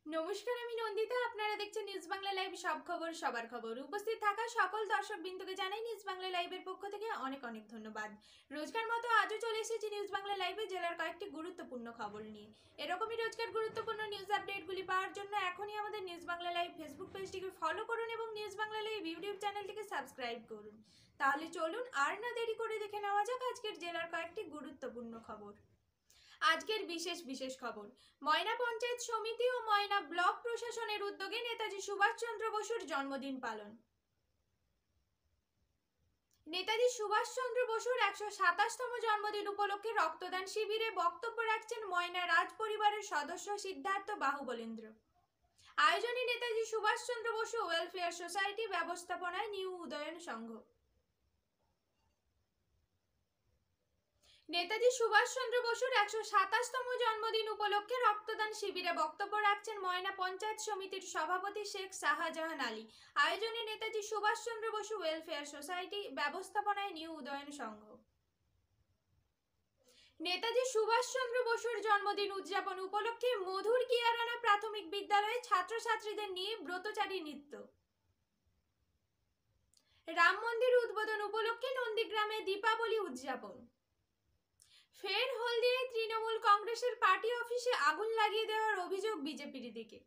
নমস্কার, আমি নন্দিতা। আপনারা দেখছেন নিউজ বাংলা লাইভ, সব খবর সবার খবর। উপস্থিত থাকা সকল দর্শক বিন্দুকে জানাই নিউজ বাংলা লাইভের পক্ষ থেকে অনেক অনেক ধন্যবাদ। রোজকার মতো আজও চলে এসেছি নিউজ বাংলা লাইভে জেলার কয়েকটি গুরুত্বপূর্ণ খবর নিয়ে। এরকমই রোজকার গুরুত্বপূর্ণ নিউজ আপডেটগুলি পাওয়ার জন্য এখনই আমাদের নিউজ বাংলা লাইভ ফেসবুক পেজটিকে ফলো করুন এবং নিউজ বাংলা লাইভ ইউটিউব চ্যানেলটিকে সাবস্ক্রাইব করুন। তাহলে চলুন আর না দেরি করে দেখে নেওয়া যাক আজকের জেলার কয়েকটি গুরুত্বপূর্ণ খবর। আজকের বিশেষ খবর, ময়না পঞ্চায়েত সমিতি ও ময়না ব্লক প্রশাসনের উদ্যোগে নেতাজি সুভাষচন্দ্র বসুর জন্মদিন পালন। নেতাজি সুভাষচন্দ্র বসুর ১২৭তম জন্মদিন উপলক্ষে রক্তদান শিবিরে বক্তব্য রাখছেন ময়না রাজ পরিবারের সদস্য সিদ্ধার্থ বাহুবলেন্দ্র। আয়োজনে নেতাজি সুভাষচন্দ্র বসু ওয়েলফেয়ার সোসাইটি, ব্যবস্থাপনায় নিউ উদয়ন সংঘ। নেতাজি সুভাষচন্দ্র বসুর ১২৭তম জন্মদিন উপলক্ষে রক্তদান শিবিরে বক্তব্য রাখছেন ময়না পঞ্চায়েত সমিতির সভাপতি শেখ শাহজাহান আলী। আয়োজনে নেতাজি সুভাষচন্দ্র বসু ওয়েলফেয়ার সোসাইটি, ব্যবস্থাপনায় নিউ উদয়ন সংঘ। নেতাজি সুভাষচন্দ্র বসুর জন্মদিন উদযাপন উপলক্ষে মধুর কিয়ারানা প্রাথমিক বিদ্যালয়ে ছাত্রছাত্রীদের নিয়ে ব্রতচারী নৃত্য। রাম মন্দির উদ্বোধন উপলক্ষে নন্দীগ্রামে দীপাবলি উদযাপন। ফের হলদিয়ায় তৃণমূল কংগ্রেসের পার্টি অফিসে আগুন লাগিয়ে দেওয়ার অভিযোগ বিজেপির দিকে।